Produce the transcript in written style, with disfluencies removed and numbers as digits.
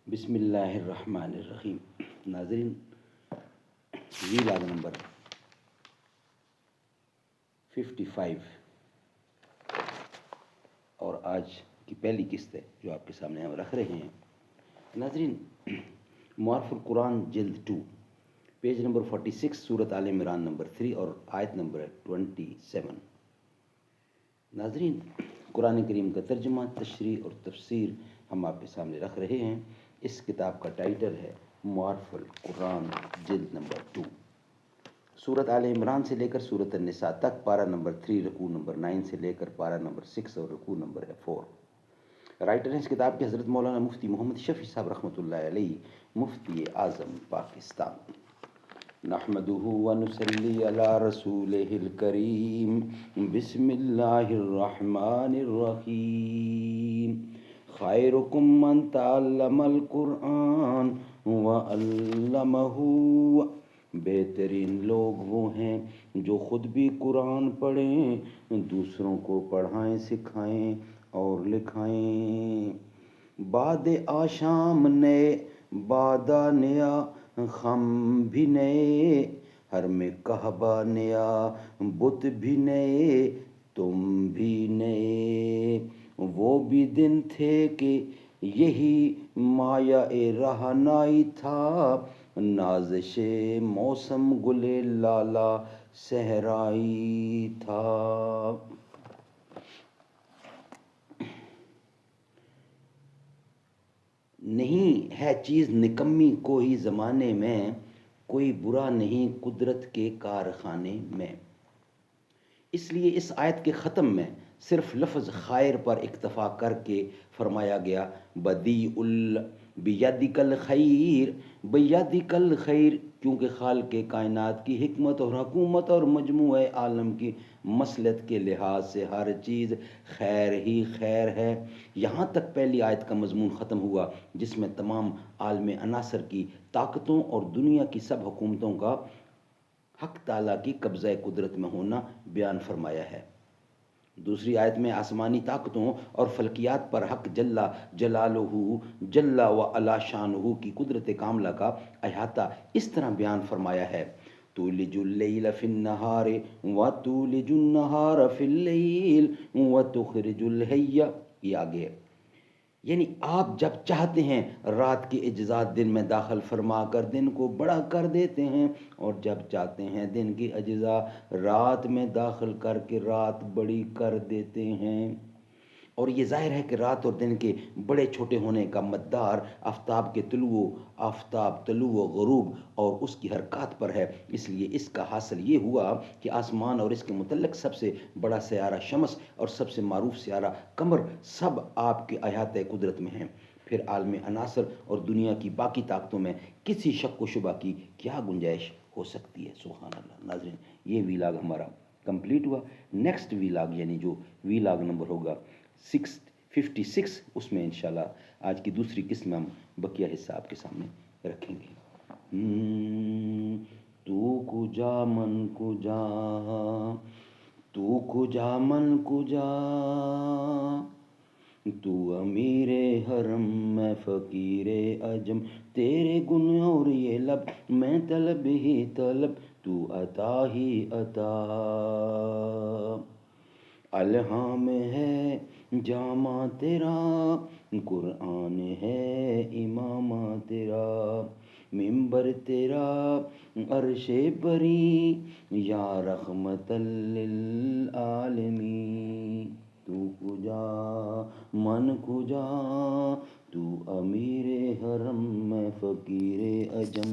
بسم اللہ الرحمن الرحیم۔ ناظرین، ویلاگ نمبر 55 اور آج کی پہلی قسط ہے جو آپ کے سامنے ہم رکھ رہے ہیں۔ ناظرین، معارف القرآن جلد 2 پیج نمبر 46، سورۃ آل عمران نمبر 3 اور آیت نمبر 27۔ ناظرین، قرآن کریم کا ترجمہ، تشریح اور تفسیر ہم آپ کے سامنے رکھ رہے ہیں۔ اس کتاب کا ٹائٹل ہے معارف القرآن جلد نمبر 2، سورۃ آل عمران سے لے کر سورۃ النساء تک، پارہ نمبر 3 رکوع نمبر 9 سے لے کر پارہ نمبر 6 اور رکوع نمبر 4۔ رائٹر ہیں اس کتاب کے حضرت مولانا مفتی محمد شفیع صاحب رحمۃ اللہ علیہ، مفتی اعظم پاکستان۔ نحمده ونصلي على رسوله الكريم، بسم الله الرحمن الرحيم۔ خيركم من تعلم القرآن وعلمه۔ بہترین لوگ وہ ہیں جو خود بھی قرآن پڑھیں، دوسروں کو پڑھائیں، سکھائیں اور لکھائیں۔ بعد آشام نئے بادہ نیا خم بھی نئے، ہر میں کعبہ نیا بت بھی نئے، تم بھی نئے۔ وہ بھی دن تھے کہ یہی مایہ رہنائی تھا، نازش موسم گل لالا صحرائی تھا۔ نہیں ہے چیز نکمی کوئی زمانے میں، کوئی برا نہیں قدرت کے کارخانے میں۔ اس لیے اس آیت کے ختم میں صرف لفظ خیر پر اکتفا کر کے فرمایا گیا بدیع بیدک الخیر، بیدک الخیر، کیونکہ خالق کائنات کی حکمت اور حکومت اور مجموعہ عالم کی مصلحت کے لحاظ سے ہر چیز خیر ہی خیر ہے۔ یہاں تک پہلی آیت کا مضمون ختم ہوا، جس میں تمام عالم عناصر کی طاقتوں اور دنیا کی سب حکومتوں کا حق تعالیٰ کی قبضہ قدرت میں ہونا بیان فرمایا ہے۔ دوسری آیت میں آسمانی طاقتوں اور فلکیات پر حق جل جلالہ جل و علا شانہ کی قدرت کاملہ کا احاطہ اس طرح بیان فرمایا ہے، تولج اللیل فی النہار وتولج النہار فی اللیل وتخرج الحی، یہ آگے ہے۔ یعنی آپ جب چاہتے ہیں رات کے اجزاء دن میں داخل فرما کر دن کو بڑا کر دیتے ہیں، اور جب چاہتے ہیں دن کی اجزاء رات میں داخل کر کے رات بڑی کر دیتے ہیں۔ اور یہ ظاہر ہے کہ رات اور دن کے بڑے چھوٹے ہونے کا مدار آفتاب طلوع و غروب اور اس کی حرکات پر ہے۔ اس لیے اس کا حاصل یہ ہوا کہ آسمان اور اس کے متعلق سب سے بڑا سیارہ شمس اور سب سے معروف سیارہ قمر سب آپ کے احاطۂ قدرت میں ہیں۔ پھر عالم عناصر اور دنیا کی باقی طاقتوں میں کسی شک و شبہ کی کیا گنجائش ہو سکتی ہے؟ سبحان اللہ۔ ناظرین، یہ ویلاگ ہمارا کمپلیٹ ہوا۔ نیکسٹ ویلاگ یعنی جو ویلاگ نمبر ہوگا 56، اس میں انشاءاللہ آج کی دوسری قسم میں ہم بقیہ حصہ آپ کے سامنے رکھیں گے۔ تو کجا من کجا، تو کجا من کجا، تو امیر حرم میں فقیر عجم، تیرے گن اور یہ لب میں طلب ہی طلب، تو عطا ہی عطا۔ الہام ہے جامع تیرا، قرآن ہے امامہ تیرا، ممبر تیرا عرش بری، یا رحمت للعالمین۔ تو کجا من کجا، تو امیر حرم میں فقیر عجم۔